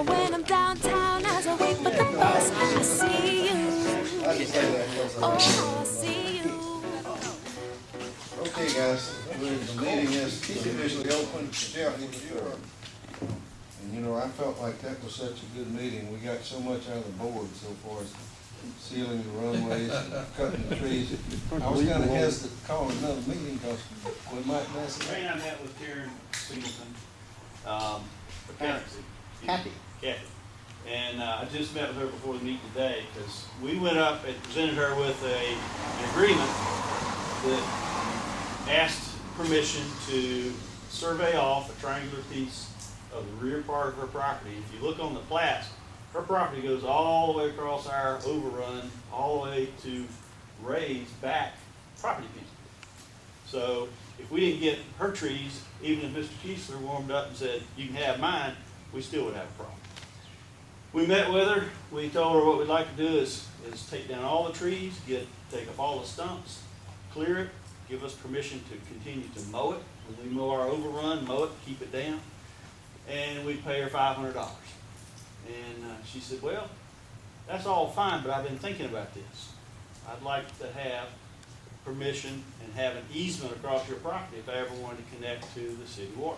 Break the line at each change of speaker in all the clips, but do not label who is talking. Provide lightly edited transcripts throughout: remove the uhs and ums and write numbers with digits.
when I'm downtown as I wait for the bus, I see you. Oh, I see you.
Okay, guys, the meeting is officially open. Jeff, and you know, I felt like that was such a good meeting. We got so much out of the board so far as sealing the runways, cutting the trees. I was kind of hesitant to call another meeting because we might mess it up.
I met with Karen Singleton, Kathy. And I just met with her before the meeting today because we went up and presented her with an agreement that asked permission to survey off a triangular piece of the rear part of her property. If you look on the plats, her property goes all the way across our overrun, all the way to Ray's back property piece. So if we didn't get her trees, even if Mr. Kiesler warmed up and said, you can have mine, we still would have a problem. We met with her. We told her what we'd like to do is take down all the trees, take up all the stumps, clear it, give us permission to continue to mow it. When we mow our overrun, mow it, keep it down, and we'd pay her $500. And she said, well, that's all fine, but I've been thinking about this. I'd like to have permission and have an easement across your property if I ever wanted to connect to the city water.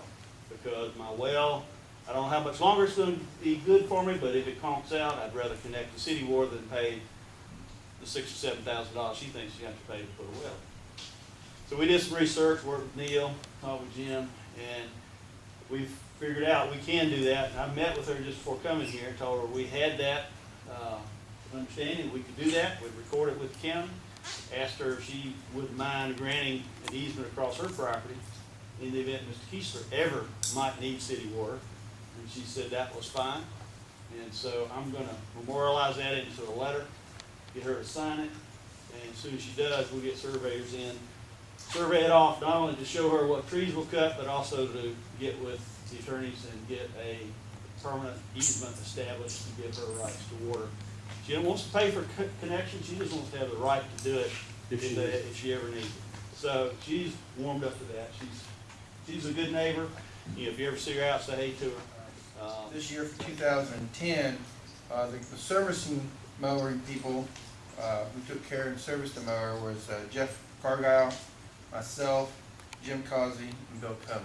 Because my well, I don't know how much longer it's going to be good for me, but if it conks out, I'd rather connect to city water than pay the $6,000 or $7,000 she thinks she has to pay to put a well. So we did some research, worked with Neil, talked with Jim, and we've figured out we can do that. And I met with her just before coming here and told her we had that understanding, we could do that. We'd record it with the county. Asked her if she wouldn't mind granting an easement across her property in the event Mr. Kiesler ever might need city water. And she said that was fine. And so I'm going to memorialize that into a letter, get her to sign it, and as soon as she does, we'll get surveyors in, survey it off, not only to show her what trees we'll cut, but also to get with the attorneys and get a permanent easement established to give her rights to water. She don't want to pay for connection, she just wants to have the right to do it if she ever needs it. So she's warmed up to that. She's a good neighbor. You know, if you ever see her out, say hey to her.
This year for 2010, the servicing mowing people who took care and serviced the mower was Jeff Cargile, myself, Jim Causey, and Bill Cudlow.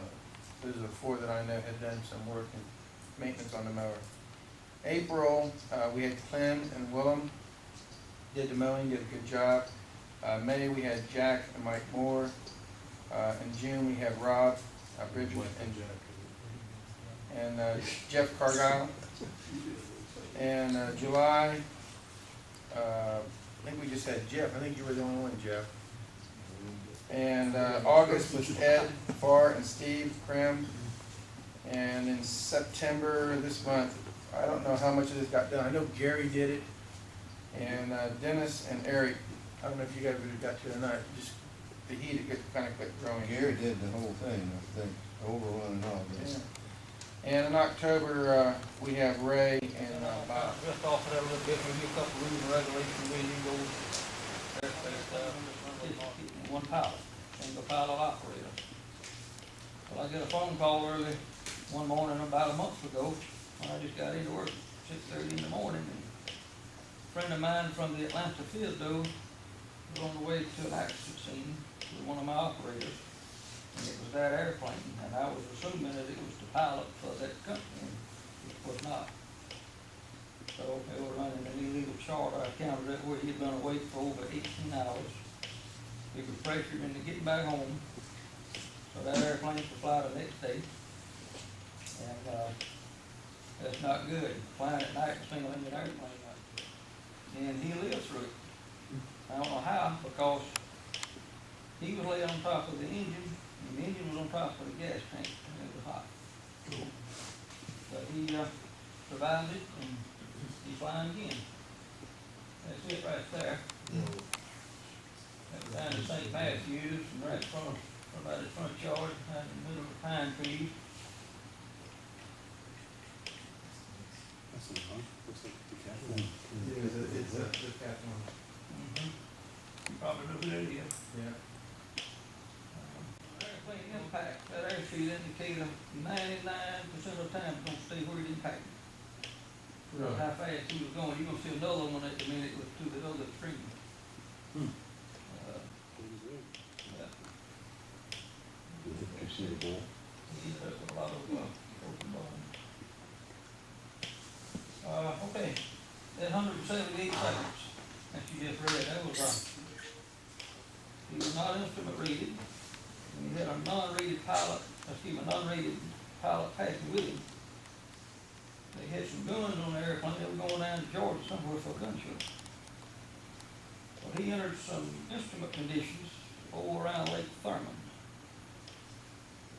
Those are the four that I know had done some work and maintenance on the mower. April, we had Clem and Willem did the mowing, did a good job. May, we had Jack and Mike Moore. In June, we have Rob Bridget and Jeff Cargile. And July, I think we just had Jeff. I think you were the only one, Jeff. And August was Ed Farr and Steve Krim. And in September, this month, I don't know how much of this got done. I know Gary did it. And Dennis and Eric, I don't know if you guys really got to it or not, just the heat, it kind of quit growing.
Gary did the whole thing, I think, overrun and all this.
Yeah. And in October, we have Ray and Bob.
Just off of that a little bit, maybe a couple rules and regulations, we need to go, one pilot, single pilot operator. Well, I got a phone call early one morning about a month ago, when I just got into work at 6:30 in the morning, and a friend of mine from the Atlanta field though was on the way to an accident scene with one of my operators, and it was that airplane, and I was assuming that it was the pilot for that company, and it was not. So they were running an illegal chart. I counted it where he'd been away for over 18 hours. We could pressure him into getting back home. So that airplane was to fly the next day. And that's not good. Flying at night, single engine airplane. And he lived through it. I don't know how, because he was laying on top of the engine, and the engine was on top of the gas tank, and it was hot. But he survived it, and he's flying again. That's it right there. That was down in St. Matthews, and right in front of, about his front yard, out in the middle of the pine trees.
That's not hard. Looks like the cat.
It's a cat one.
You probably know who that is.
Yeah.
Airplane impact, that airspeed indicator 99% of the time it's gonna stay where it impacted. how fast he was going. You're gonna see another one at the minute with to the other extreme.
Hmm.
Yeah.
You see the ball?
He ended up with a lot of, broken bones. Okay, that 178 seconds that you just read, that was, he was not instrument rated, and he had a non-rated pilot, non-rated pilot passing with him. They had some guns on the airplane, they were going down to Georgia somewhere for a gun show. Well, he entered some instrument conditions over around Lake Thurman.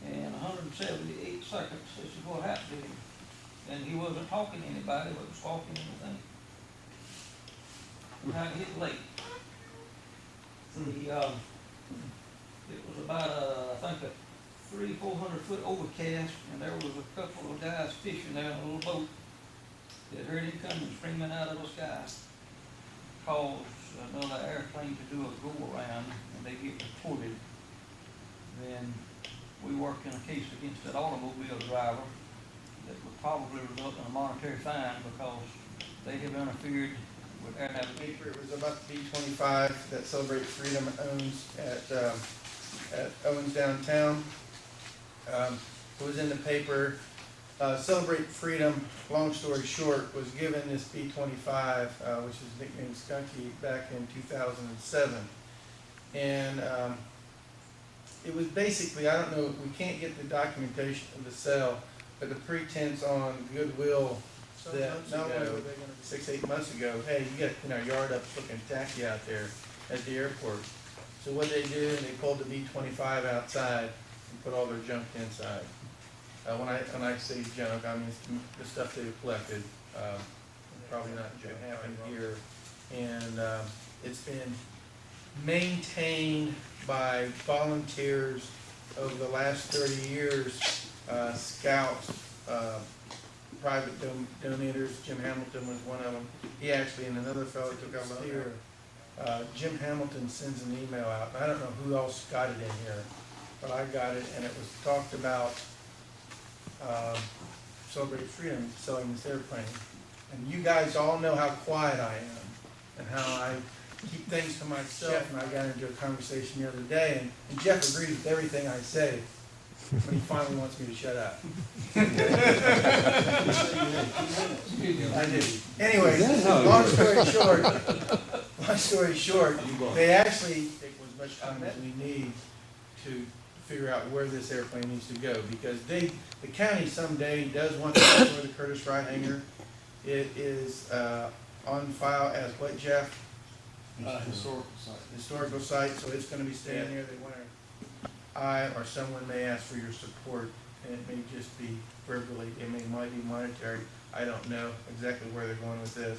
And 178 seconds, this is what happened to him. And he wasn't talking to anybody, but was walking in the thing. And how it hit lake. It was about I think a 300-400 foot overcast, and there was a couple of guys fishing there in a little boat that heard him coming screaming out of the sky. Caused another airplane to do a go around, and they get reported. Then we worked in a case against that automobile driver that would probably result in a monetary fine because they have interfered with air navigation.
It was about the B-25 that Celebrate Freedom owns at Owens downtown. It was in the paper. Celebrate Freedom, long story short, was given this B-25, which is nicknamed Skunky, back in 2007. And it was basically, I don't know, we can't get the documentation of the sale, but the pretense on goodwill that not only were they gonna be 6-8 months ago, hey, you got, yard up looking tacky out there at the airport. So what they did, they pulled the B-25 outside and put all their junk inside. When I say junk, I mean the stuff they've collected, probably not what happened here. And it's been maintained by volunteers over the last 30 years, scouts, private donators. Jim Hamilton was one of them. He actually, and another fellow took over here. Jim Hamilton sends an email out, and I don't know who else got it in here, but I got it, and it was talked about Celebrate Freedom selling this airplane. And you guys all know how quiet I am and how I keep things to myself. Jeff and I got into a conversation the other day, and Jeff agrees with everything I say, but he finally wants me to shut up. I do. Anyway, long story short, they actually take as much time as we need to figure out where this airplane needs to go, because the county someday does want to know where the Curtis Wright hangar. It is on file as what, Jeff? Historical site, so it's gonna be staying there. They want I or someone may ask for your support, and it may just be verbally, might be monetary. I don't know exactly where they're going with this.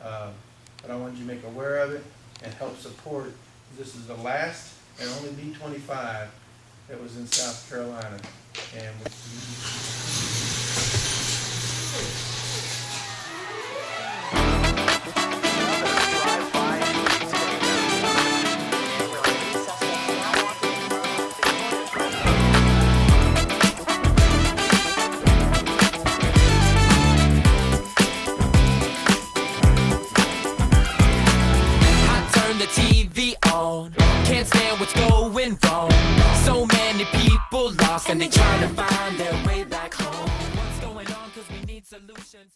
But I wanted you to make aware of it and help support. This is the last and only B-25 that was in South Carolina. And
can't stand what's going wrong. So many people lost and they trying to find their way back home. What's going on? 'Cause we need solutions.